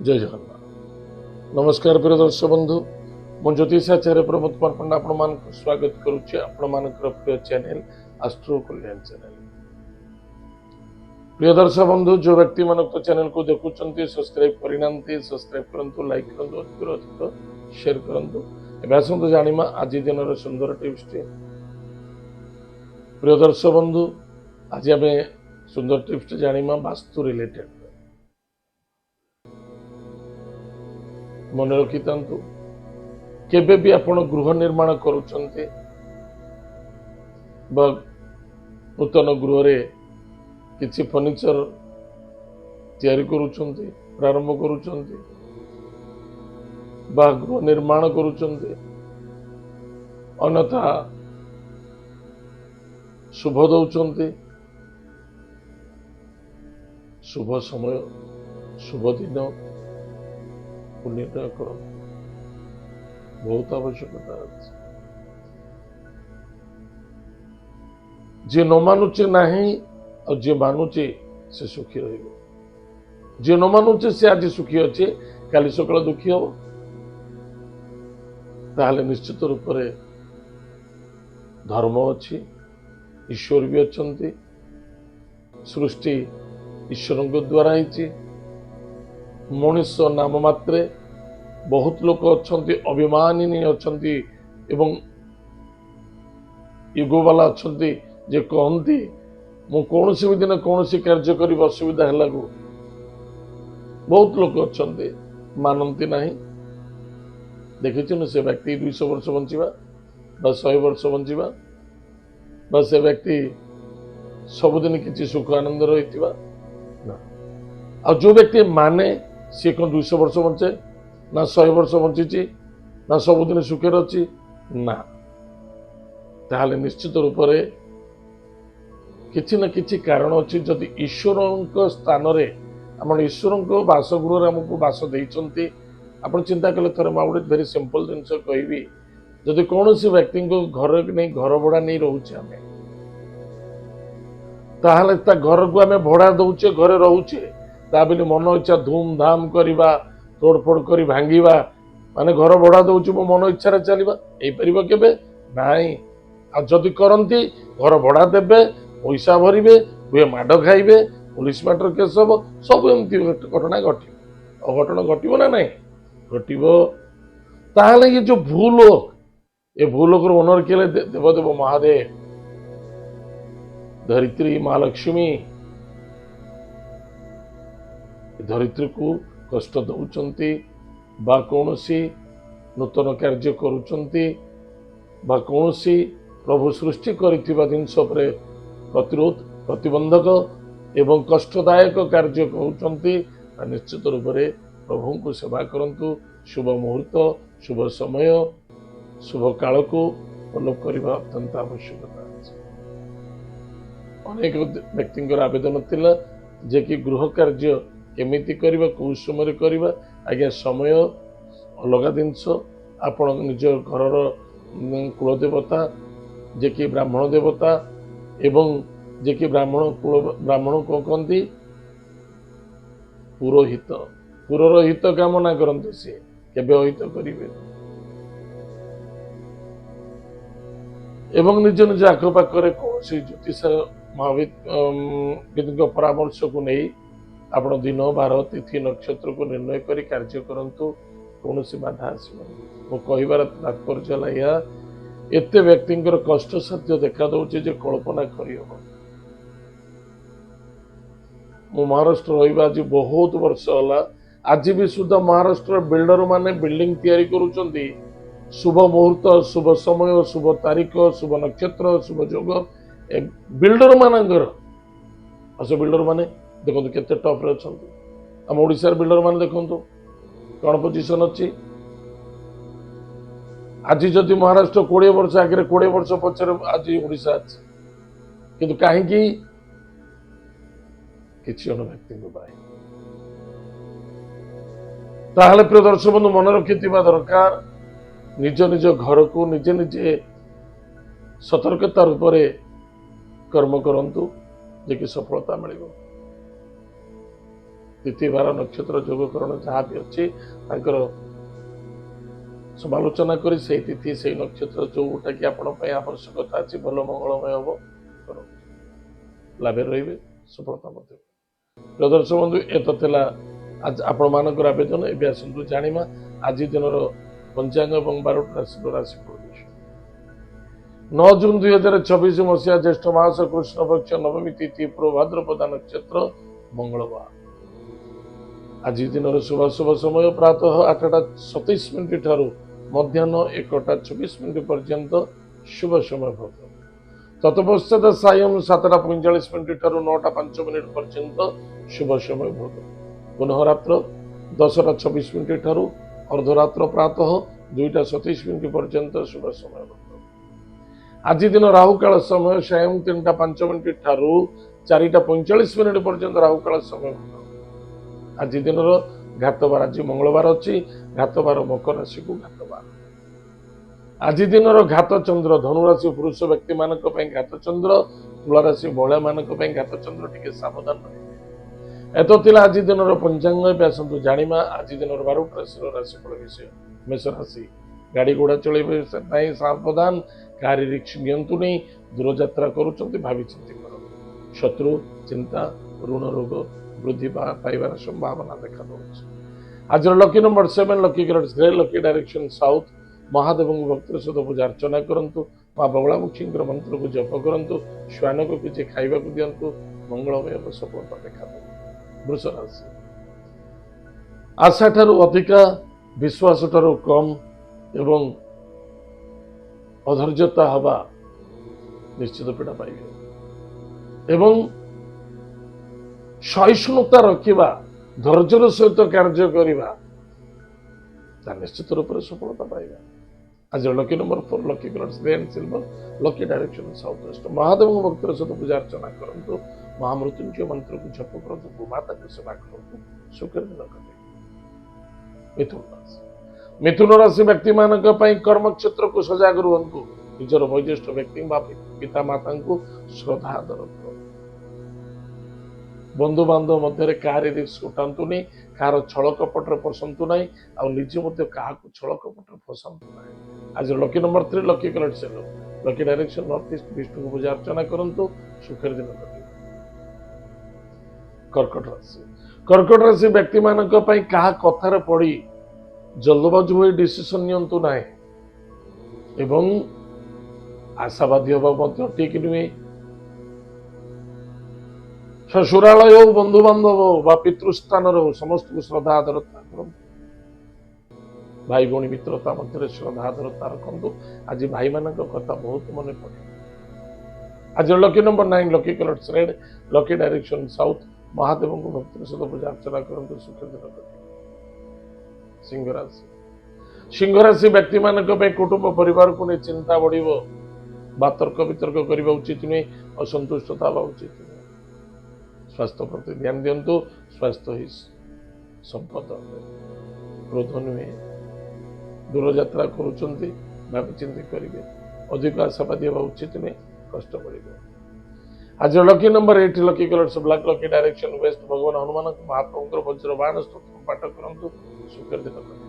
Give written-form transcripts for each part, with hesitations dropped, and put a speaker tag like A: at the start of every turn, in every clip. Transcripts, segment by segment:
A: जय जगन्नाथ। नमस्कार प्रिय दर्शक बंधु, मु ज्योतिषाचार्य प्रमोद कुमार पंडा आपण मानक स्वागत करुच्चे आपण मानकर प्रिय चैनल एस्ट्रो कल्याण चैनल। प्रिय दर्शक बंधु, जो व्यक्ति मानक चैनल को देखुचंती सब्सक्राइब करिनांती सब्सक्राइब करंतु, लाइक करंतु, अधिक शेयर करंतु। एबे आसंतु जानिमा आज दिन सुंदर टिप्स टी। प्रिय दर्शक बंधु, आज आमे सुंदर टिप्स टी जानिमा वास्तु रिलेटेड। मन रखी तांतु केबे भी आपण गृह निर्माण करूचंते बा नूतन गृह रे किछि फर्निचर तैयारी करूचंते, प्रारंभ करूचंते बा गृह निर्माण करूचंते, अन्यथा शुभ दौचंते, शुभ समय शुभ दिन निर्णय कर बहुत आवश्यकता अछि। जे न मानुचे नहीं और जे मानुचे से सुखी रहिबो। जे न मानुचे से आज सुखी अच्छे काली सकाळ दुखी हो, ताहले निश्चित रूप से धर्म अच्छी, ईश्वर भी अच्छन्ति, सृष्टि ईश्वर द्वारा ही मनुष्य नाम मात्रे बहुत लोक अच्छन्ति, अभिमानी अच्छन्ति एवं ईगो वाला अच्छन्ति जे कहती मु कौन भी दिन कौन कार्य कर असुविधा है बहुत लोक अच्छन्ति मानती नहीं। देखिए से व्यक्ति 200 वर्ष बंचिबा बा 100 वर्ष बंचिबा बा से व्यक्ति सबुदिन किसी सुख आनंद रही ना। आ जो व्यक्ति माने सी कौन 200 वर्ष बंचे ना 100 वर्ष बंची ना सबुदिन सुखे अच्छी ना, ताहले निश्चित रूप से किसी न किसी कारण अच्छी। जदि ईश्वर स्थान आम ईश्वर बासगृह आमको बास देते आप चिंता कले थोड़े मुझे भेरी सिंपल जिनस कहि, जदि कौन व्यक्ति को घर नहीं घर भड़ा नहीं रोचे आम ताहले घर को आम भड़ा दौचे घरे रोचे ताबली मन इच्छा धूमधाम करवा तोड़फोड़ कर भांगा माने घर भड़ा दौच मो मन इच्छा चलवा यहीपर केवे नाई। आदि करती घर भड़ा देवे पैसा भरवे हुए माड़ खाइबे पुलिस मैटर केस हम सब एमती घटना घट अघटन घटो ना नहीं घटो। ताहले ये जो भूलोक ये भूलोक ओनर के देवदेव महादेव धरित्री माँ लक्ष्मी धरित्री को कष्ट दौचंती बा कौनसी नूतन कार्य करुचंती बा कौनसी प्रभु सृष्टि करिथिबा जिनस उपरे प्रतिरोध प्रतिबंधक एवं कष्टदायक कार्य करुचंती निश्चित रूप से प्रभु को सेवा करंतु। शुभ मुहूर्त शुभ समय शुभ काल को फॉलो करने अत्यंत आवश्यकता है। अनेक व्यक्ति आवेदन थिला जे कि गृह कार्य केमिति करबा को समय करबा आज्ञा समय अलग जिनस आपण निज घरर कुल देवता जे कि ब्राह्मण देवता एवं जे कि ब्राह्मण को कहती पुरोहित पुरर हित कामना करते सी केबे अहित करेंगे एवं निज निज आखपाखे कौन ज्योतिष महाविद परामर्श को नहीं आप दिन बार तिथि नक्षत्र को निर्णय कर कार्य करंतु कौन बाधा आसब। मो कहबार तात्पर्य है एते व्यक्ति कष्ट साध्य देखा दौचे जे कल्पना करहब। मु महाराष्ट्र रहा आज बहुत वर्ष है, आज भी सुधा महाराष्ट्र बिल्डर माने बिल्डिंग तैयारी करुचंती शुभ मुहूर्त शुभ समय शुभ तारीख शुभ नक्षत्र शुभ जोग बिल्डर मानकर अस बिल्डर माने देखो केते टॉप रे अछंती। हम ओडिसा बिल्डर माने देखंतु कौन पोजिशन अच्छी। आज जदि महाराष्ट्र 20 वर्ष आगे 20 वर्ष पचर आज ओडिसा अच्छी किंतु कहीं किसी अन्य व्यक्ति को पाए। ताहले प्रिय दर्शक बंधु मन रखि दरकार निज निज घर को निजे निजे सतर्कता रूप से कर्म करंतु जे कि सफलता मिलिबो। ତିଥି ବାର ନକ୍ଷତ୍ର ଯୋଗକରଣ ଯାହା ବି ଅଛି ତାଙ୍କର ସମାଲୋଚନା କରି ସେଇ ତିଥି ସେଇ ନକ୍ଷତ୍ର ଯୋଉଟା କି ଆପଣ ପାଇଁ ଆବଶ୍ୟକତା ଅଛି ଭଲ ମଙ୍ଗଳମୟ ହବ, ଲାଭରେ ରହିବେ, ସଫଳତା ମଧ୍ୟ। ପ୍ରିୟ ଦର୍ଶକ ବନ୍ଧୁ, ଏତ ଥିଲା ଆପଣମାନଙ୍କର ଆବେଦନ। ଏବେ ଆସନ୍ତୁ ଜାଣିବା ଆଜି ଦିନର ପଞ୍ଚାଙ୍ଗ ଏବଂ 12ଟି ରାଶିର ରାଶିଫଳ ବିଷୟ। 9 ଜୁନ 2024 ମସିହା ଜ୍ୟେଷ୍ଠ ମାସ କୃଷ୍ଣ ପକ୍ଷ ନବମୀ ତିଥି ଭାଦ୍ରପଦ ନକ୍ଷତ୍ର ମଙ୍ଗଳବାର। ଆଜି ଦିନର ଶୁଭାଶୁଭ ସମୟ ପ୍ରାତଃ 8ଟା 27 ମିନିଟ୍ ଠାରୁ ମଧ୍ୟାହ୍ନ 1ଟା 24 ମିନିଟ୍ ପର୍ଯ୍ୟନ୍ତ ଶୁଭ ସମୟ ଭବ। ତତ୍ପଶ୍ଚାତ ସାୟଂ 7ଟା 45 ମିନିଟ୍ ଠାରୁ 9ଟା 5 ମିନିଟ୍ ପର୍ଯ୍ୟନ୍ତ ଶୁଭ ସମୟ ଭବ। ପୁନଃ ରାତ୍ର 10ଟା 26 ମିନିଟ୍ ଠାରୁ ଅର୍ଦ୍ଧରାତ୍ର ପ୍ରାତଃ 2ଟା 27 ମିନିଟ୍ ପର୍ଯ୍ୟନ୍ତ ଶୁଭ ସମୟ ଭବ। ଆଜି ଦିନ ରାହୁକାଳ ସମୟ ସାୟଂ 3ଟା 5 ମିନିଟ୍ ଠାରୁ 4ଟା 45 ମିନିଟ୍ ପର୍ଯ୍ୟନ୍ତ ରାହୁକାଳ ସମୟ ଭବ। ଆଜି ଦିନର ଘାତବାର, ଆଜି ମଙ୍ଗଳବାର ଅଛି, ଘାତବାର ମକର ରାଶିକୁ ଘାତବାର। ଆଜି ଦିନର ଘାତ ଚନ୍ଦ୍ର ଧନୁରାଶି ପୁରୁଷ ବ୍ୟକ୍ତି ମାନଙ୍କ ପାଇଁ ଘାତ ଚନ୍ଦ୍ର, ତୁଳା ରାଶି ମହିଳା ମାନଙ୍କ ପାଇଁ ଘାତ ଚନ୍ଦ୍ର, ଟିକେ ସାବଧାନ ରହିବେ। ଏତ ଥିଲା ଆଜି ଦିନର ପଞ୍ଚାଙ୍ଗ। ଏବେ ଆସନ୍ତୁ ଜାଣିବା ଆଜି ଦିନର 12ଟି ରାଶିର ରାଶିଫଳ ବିଷୟ। ମେଷ ରାଶି, ଗାଡି ଘୋଡା ଚଳେଇବେ ନାହିଁ, ସାବଧାନ, କାହାରି ରିକ୍ସ ନିଅନ୍ତୁନି, ଦୂରଯାତ୍ରା କରୁଛନ୍ତି ଭାବି ଚିନ୍ତି କରନ୍ତୁ। ଶତ୍ରୁ, ଚିନ୍ତା, ଋଣ ରୋଗ ବୃଦ୍ଧି ପାଇବାର ସମ୍ଭାବନା ଦେଖାଦେଉଛି। ଆଜିର lucky number 7, lucky colours grey, lucky direction south. ମହାଦେବଙ୍କୁ ଭକ୍ତିର ସହିତ ପୂଜା ଅର୍ଚ୍ଚନା କରନ୍ତୁ। ମା ବଗଳାମୁଖୀଙ୍କର ମନ୍ତ୍ରକୁ ଜପ କରନ୍ତୁ। ଶ୍ୱାନକୁ କିଛି ଖାଇବାକୁ ଦିଅନ୍ତୁ, ମଙ୍ଗଳମୟ ସଫଳତା ଦେଖାଦେବ। ବୃଷ ରାଶି, ଆଶା ଠାରୁ ଅଧିକା, ବିଶ୍ୱାସ ଠାରୁ କମ୍ ଏବଂ ଅଧୈର୍ଯ୍ୟତା ହେବା ନିଶ୍ଚିତ ପୀଡ଼ା ପାଇବେ ଏବଂ ସହିଷ୍ଣୁତା ରଖିବା, ଧୈର୍ଯ୍ୟର ସହିତ କାର୍ଯ୍ୟ କରିବା, ତା ନିଶ୍ଚିତ ରୂପରେ ସଫଳତା ପାଇବା। ଆଜିର lucky number 4, lucky colours grey and silver, lucky direction south west. ମହାଦେବଙ୍କ ଭକ୍ତିର ସହିତ ପୂଜା ଅର୍ଚ୍ଚନା କରନ୍ତୁ। ମହାମୃତ୍ୟୁଞ୍ଜୟ ମନ୍ତ୍ରକୁ ଜପ କରନ୍ତୁ। ଗୋମାତାକୁ ସେବା କରନ୍ତୁ, ସୁଖରେ ଦିନ କଟିବ। ମିଥୁନ ରାଶି, ମିଥୁନ ରାଶି ବ୍ୟକ୍ତିମାନଙ୍କ ପାଇଁ କର୍ମକ୍ଷେତ୍ରକୁ ସଜାଗ ରୁହନ୍ତୁ। ନିଜର ବୈଜ୍ୟେଷ୍ଠ ବ୍ୟକ୍ତି ବା ପିତା ମାତାଙ୍କୁ ଶ୍ରଦ୍ଧା ଆଦର କରନ୍ତୁ। ବନ୍ଧୁବାନ୍ଧବ ମଧ୍ୟରେ କାହାରି ରିସ୍କ ଉଠାନ୍ତୁନି, କାହାର ଛଳ କପଟରେ ପଶନ୍ତୁ ନାହିଁ, ଆଉ ନିଜେ ମଧ୍ୟ କାହାକୁ ଛଳ କପଟରେ ଫସାନ୍ତୁ ନାହିଁ। ଆଜିର lucky number 3, lucky colour yellow, lucky direction north east. ବିଷ୍ଣୁଙ୍କୁ ପୂଜା ଅର୍ଚ୍ଚନା କରନ୍ତୁ, ସୁଖରେ ଦିନ କଟିବ। କର୍କଟ ରାଶି, କର୍କଟ ରାଶି ବ୍ୟକ୍ତିମାନଙ୍କ ପାଇଁ କାହା କଥାରେ ପଡି ଜଲ୍ଦବାଜୁ ହୋଇ ଡିସିସନ ନିଅନ୍ତୁ ନାହିଁ ଏବଂ ଆଶାବାଦୀ ହେବା ମଧ୍ୟ ଠିକ ନୁହେଁ। ଶ୍ୱଶୁରାଳୟ ହଉ, ବନ୍ଧୁବାନ୍ଧବ ହଉ ବା ପିତୃସ୍ଥାନରେ ହଉ, ସମସ୍ତଙ୍କୁ ଶ୍ରଦ୍ଧା ଆଦରତା କରନ୍ତୁ। ଭାଇ ଭଉଣୀ ମିତ୍ରତା ମଧ୍ୟରେ ଶ୍ରଦ୍ଧା ଆଦରତା ରଖନ୍ତୁ। ଆଜି ଭାଇମାନଙ୍କ କଥା ବହୁତ ମନେ ପଡେ। ଆଜି lucky number 9, lucky colours red, lucky direction south. ମହାଦେବଙ୍କୁ ଭକ୍ତିର ସହିତ ପୂଜା ଅର୍ଚ୍ଚନା କରନ୍ତୁ, ସୁଖରେ ଦିନ କଟିବ। ସିଂହ ରାଶି, ସିଂହ ରାଶି ବ୍ୟକ୍ତିମାନଙ୍କ ପାଇଁ କୁଟୁମ୍ବ ପରିବାରକୁ ନେଇ ଚିନ୍ତା ବଢିବ ବା ତର୍କ ବିତର୍କ କରିବା ଉଚିତ ନୁହେଁ, ଅସନ୍ତୁଷ୍ଟତା ହେବା ଉଚିତ ନୁହେଁ। ସ୍ୱାସ୍ଥ୍ୟ ପ୍ରତି ଧ୍ୟାନ ଦିଅନ୍ତୁ, ସ୍ୱାସ୍ଥ୍ୟ ହିଁ ସମ୍ପଦ, କ୍ରୋଧ ନୁହେଁ। ଦୂରଯାତ୍ରା କରୁଛନ୍ତି, ଭାବିଚିନ୍ତି କରିବେ। ଅଧିକ ଆଶାବାଦୀ ହେବା ଉଚିତ ନୁହେଁ, କଷ୍ଟ ପଡ଼ିବ। ଆଜିର lucky number 8, lucky colours black, lucky direction west. ଭଗବାନ ହନୁମାନଙ୍କ ମହାପ୍ରଭୁଙ୍କର ବଜ୍ର ବାଣ ସ୍ତୋତ୍ର ପାଠ କରନ୍ତୁ, ସୁଖରେ ଦିନ କଟିବ।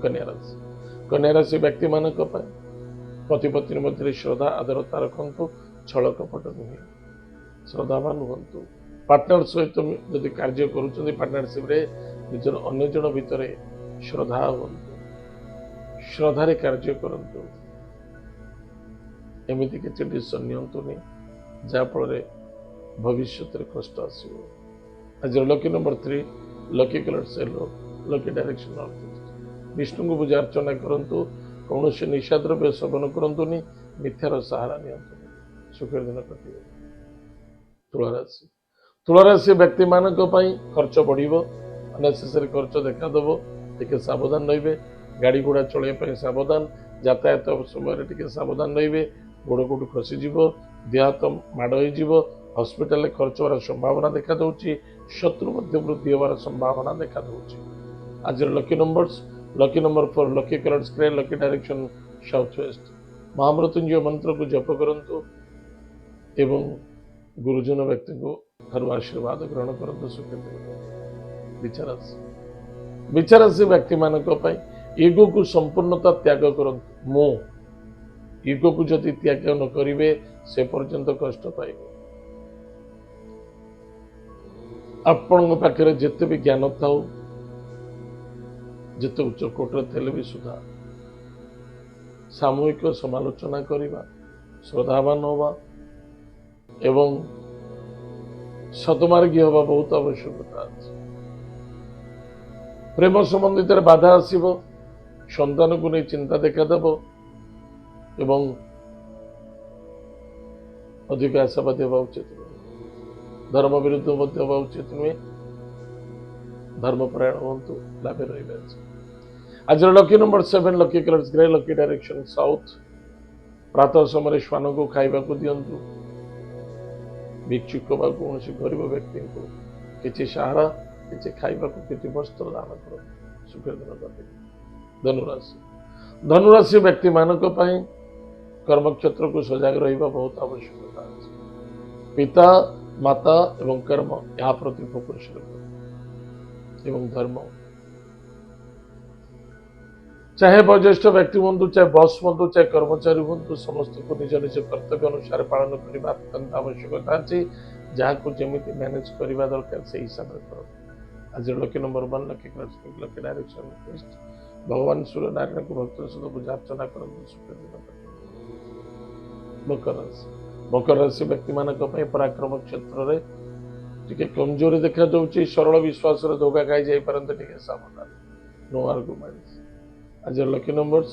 A: କନ୍ୟା ରାଶି, କନ୍ୟା ରାଶି ବ୍ୟକ୍ତିମାନଙ୍କ ପାଇଁ ପତି ପତ୍ନୀ ମଧ୍ୟରେ ଶ୍ରଦ୍ଧା ଆଦରତା ରଖନ୍ତୁ, ଛଳ କପଟ ନୁହେଁ, ଶ୍ରଦ୍ଧାବାନ ହୁଅନ୍ତୁ। ପାର୍ଟନର ସହିତ ଯଦି କାର୍ଯ୍ୟ କରୁଛନ୍ତି, ପାର୍ଟନରସିପରେ ନିଜର ଅନ୍ୟ ଜଣ ଭିତରେ ଶ୍ରଦ୍ଧା ହୁଅନ୍ତୁ, ଶ୍ରଦ୍ଧାରେ କାର୍ଯ୍ୟ କରନ୍ତୁ। ଏମିତି କିଛି ଡିସିସନ ନିଅନ୍ତୁନି ଯାହାଫଳରେ ଭବିଷ୍ୟତରେ କଷ୍ଟ ଆସିବ। ଆଜିର lucky number 3, lucky colour yellow, lucky direction north east. ବିଷ୍ଣୁଙ୍କୁ ପୂଜା ଅର୍ଚ୍ଚନା କରନ୍ତୁ, କୌଣସି ନିଶା ଦ୍ରବ୍ୟ ସେବନ କରନ୍ତୁନି, ମିଥ୍ୟାର ସାହାରା ନିଅନ୍ତୁନି, ସୁଖର ଦିନ କଟିବ। ତୁଳାରାଶି, ତୁଳାରାଶି ବ୍ୟକ୍ତିମାନଙ୍କ ପାଇଁ ଖର୍ଚ୍ଚ ବଢିବ, ଅନନେସେସାରୀ ଖର୍ଚ୍ଚ ଦେଖାଦେବ, ଟିକେ ସାବଧାନ ରହିବେ। ଗାଡି ଘୋଡା ଚଳେଇବା ପାଇଁ ସାବଧାନ, ଯାତାୟାତ ସମୟରେ ଟିକେ ସାବଧାନ ରହିବେ। ଗୋଡ କୋଉଠି ଖସିଯିବ, ଦେହ ହାତ ମାଡ ହେଇଯିବ, ହସ୍ପିଟାଲରେ ଖର୍ଚ୍ଚ ହେବାର ସମ୍ଭାବନା ଦେଖାଦେଉଛି। ଶତ୍ରୁ ମଧ୍ୟ ବୃଦ୍ଧି ହେବାର ସମ୍ଭାବନା ଦେଖାଦେଉଛି। ଆଜିର lucky number 4, lucky colours grey, lucky direction south west. ମହାମୃତ୍ୟୁଞ୍ଜୟ ମନ୍ତ୍ରକୁ ଜପ କରନ୍ତୁ ଏବଂ ଗୁରୁଜନ ବ୍ୟକ୍ତିଙ୍କୁ ଠାରୁ ଆଶୀର୍ବାଦ ଗ୍ରହଣ କରନ୍ତୁ ସୁଖ ଦିନ। ବିଚାରାଶୀ ବ୍ୟକ୍ତିମାନଙ୍କ ପାଇଁ ଇଗୋକୁ ସମ୍ପୂର୍ଣ୍ଣତା ତ୍ୟାଗ କରନ୍ତୁ। ମୁଁ ଇଗୋକୁ ଯଦି ତ୍ୟାଗ ନ କରିବେ ସେ ପର୍ଯ୍ୟନ୍ତ କଷ୍ଟ ପାଇବେ। ଆପଣଙ୍କ ପାଖରେ ଯେତେ ବି ଜ୍ଞାନ ଥାଉ, ଯେତେ ଉଚ୍ଚ କୋଟରେ ଥିଲେ ବି ସୁଦ୍ଧା ସାମୂହିକ ସମାଲୋଚନା କରିବା, ଶ୍ରଦ୍ଧାବାନ ହେବା ଏବଂ ସତମାର୍ଗୀ ହେବା ବହୁତ ଆବଶ୍ୟକତା ଅଛି। ପ୍ରେମ ସମ୍ବନ୍ଧିତରେ ବାଧା ଆସିବ, ସନ୍ତାନକୁ ନେଇ ଚିନ୍ତା ଦେଖାଦେବ ଏବଂ ଅଧିକ ଆଶାବାଦୀ ହେବା ଉଚିତ ନୁହେଁ। ଧର୍ମ ବିରୁଦ୍ଧ ମଧ୍ୟ ହେବା ଉଚିତ ନୁହେଁ। ଧର୍ମପରାୟଣ ହୁଅନ୍ତୁ, ଲାଭେ ରହିବେ। ଆଜିର lucky number 7, lucky colours grey, lucky direction south. ପ୍ରାତଃ ସମୟରେ ଶ୍ୱାନକୁ ଖାଇବାକୁ ଦିଅନ୍ତୁ। ଭିକ୍ଷୁକ ବା କୌଣସି ଗରିବ ବ୍ୟକ୍ତିଙ୍କୁ କିଛି ସାହାରା, କିଛି ଖାଇବାକୁ, କିଛି ବସ୍ତ୍ର ଦାନ କରନ୍ତୁ। ସୁଖର ଦିନ କଟିବ। ଧନୁରାଶି ବ୍ୟକ୍ତିମାନଙ୍କ ପାଇଁ କର୍ମକ୍ଷେତ୍ରକୁ ସଜାଗ ରହିବା ବହୁତ ଆବଶ୍ୟକତା ଅଛି। ପିତା, ମାତା ଏବଂ କର୍ମ ଏହା ପ୍ରତି ଫୋକସ ରଖନ୍ତୁ ଏବଂ ଧର୍ମ, ଚାहे ବয়োଜ୍ୟେଷ୍ଠ ବ୍ୟକ୍ତି ହୁଅନ୍ତୁ, ଚାहे ବସ୍ ହୁଅନ୍ତୁ, ଚାहे କର୍ମଚାରୀ ହୁଅନ୍ତୁ, ସମସ୍ତଙ୍କୁ ନିଜ ନିଜ କର୍ତ୍ତବ୍ୟ ଅନୁସାରେ ପାଳନ କରିବା ଅତ୍ୟନ୍ତ ଆବଶ୍ୟକତା ଅଛି। ଯାହାକୁ ଯେମିତି ମ୍ୟାନେଜ କରିବା ଦରକାର ସେଇ ହିସାବରେ କରନ୍ତୁ। ଆଜିର lucky number 1, lucky colours pink, lucky direction east. ଭଗବାନ ସୂର୍ଯ୍ୟ ନାରାୟଣଙ୍କୁ ଭକ୍ତର ସହିତ ପୂଜା ଅର୍ଚ୍ଚନା କରନ୍ତୁ। ସୁଖ ଦିନ। ମକର ରାଶି ବ୍ୟକ୍ତିମାନଙ୍କ ପାଇଁ ପରାକ୍ରମ କ୍ଷେତ୍ରରେ ଟିକେ କମଜୋରି ଦେଖାଯାଉଛି। ସରଳ ବିଶ୍ୱାସରେ ଧୋକା ଖାଇଯାଇପାରନ୍ତି, ଟିକେ ସାବଧାନ। No arguments. ଆଜିର lucky number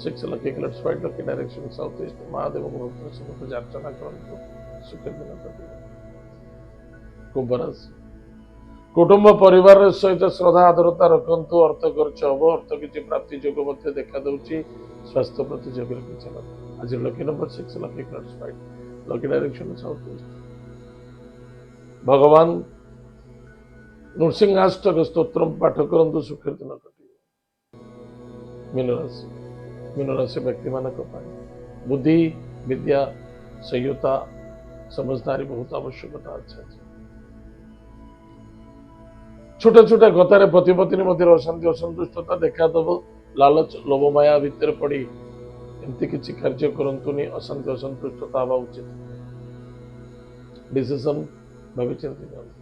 A: 6, lucky colours white, lucky direction south east. ମହାଦେବଙ୍କ ଭକ୍ତର ସହିତ ପୂଜା ଅର୍ଚ୍ଚନା କରନ୍ତୁ। ସୁଖ ଦିନ କଟିବ। କୁମ୍ଭ ରାଶି କୁଟୁମ୍ବ ପରିବାର ସହିତ ଶ୍ରଦ୍ଧା ଆଦରତା ରଖନ୍ତୁ। ଅର୍ଥ ଖର୍ଚ୍ଚ ହବ, ଅର୍ଥ କିଛି ପ୍ରାପ୍ତି ଯୋଗ ମଧ୍ୟ ଦେଖାଦେଉଛି। ସ୍ୱାସ୍ଥ୍ୟ ପ୍ରତି ଯୋଗରେ କିଛି ନଥାଏ। ଆଜିର lucky number 6, lucky colours white, lucky direction south east. ଭଗବାନ ନୃସିଂହାଷ୍ଟକ ସ୍ତୋତ୍ର ପାଠ କରନ୍ତୁ। ସୁଖର ଦିନ କଟିବ। ମୀନରାଶି ବ୍ୟକ୍ତିମାନଙ୍କ ପାଇଁ ବୁଦ୍ଧି, ବିଦ୍ୟା, ସଂଯତା, ସମଝଦାରୀ ବହୁତ ଆବଶ୍ୟକତା ଅଛି। ଛୋଟ ଛୋଟ କଥାରେ ପତି ପତ୍ନୀ ମଧ୍ୟରେ ଅଶାନ୍ତି, ଅସନ୍ତୁଷ୍ଟତା ଦେଖାଦେବ। ଲାଲଚ, ଲୋଭ, ମାୟା ଭିତରେ ପଡି ଏମିତି କିଛି କାର୍ଯ୍ୟ କରନ୍ତୁନି। ଅଶାନ୍ତି, ଅସନ୍ତୁଷ୍ଟତା ହେବା ଉଚିତ। ଡିସିସନ ଭାବିଚିନ୍ତି ନିଅନ୍ତୁ।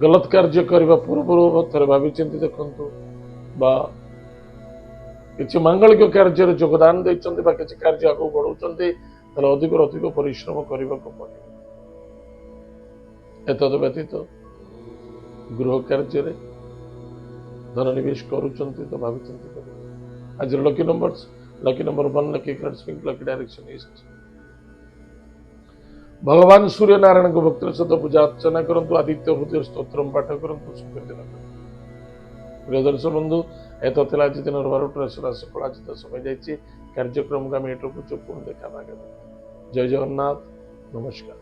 A: ଗଲତ କାର୍ଯ୍ୟ କରିବା ପୂର୍ବରୁ ଥରେ ଭାବିଚିନ୍ତି ଦେଖନ୍ତୁ, ବା କିଛି ମାଙ୍ଗଳିକ କାର୍ଯ୍ୟରେ ଯୋଗଦାନ ଦେଇଛନ୍ତି ବା କିଛି କାର୍ଯ୍ୟ ଆଗକୁ ବଢାଉଛନ୍ତି, ତାହେଲେ ଅଧିକରୁ ଅଧିକ ପରିଶ୍ରମ କରିବାକୁ ପଡିବ। ଏତଦ ବ୍ୟତୀତ ଗୃହ କାର୍ଯ୍ୟରେ ଧନ ନିବେଶ କରୁଛନ୍ତି ତ ଭାବିଚିନ୍ତି କରିବେ। ଆଜିର lucky number 1, lucky colours pink, lucky direction east. ଭଗବାନ ସୂର୍ଯ୍ୟ ନାରାୟଣଙ୍କ ଭକ୍ତର ସହିତ ପୂଜା ଅର୍ଚ୍ଚନା କରନ୍ତୁ। ଆଦିତ୍ୟ ହୃଦୟ ସ୍ତୋତ୍ର ପାଠ କରନ୍ତୁ। ସୁଖର ଦିନ। ପ୍ରିୟ ଦର୍ଶକ ବନ୍ଧୁ, ଏତ ଥିଲା ଆଜି ଦିନର 12ଟି ରାଶିର ରାଶିଫଳ। ଆଜି ତ ସମୟ ଯାଇଛି। କାର୍ଯ୍ୟକ୍ରମକୁ ଆମେ ଏଠୁ ପୁଣି ଦେଖା। ଜୟ ଜଗନ୍ନାଥ, ନମସ୍କାର।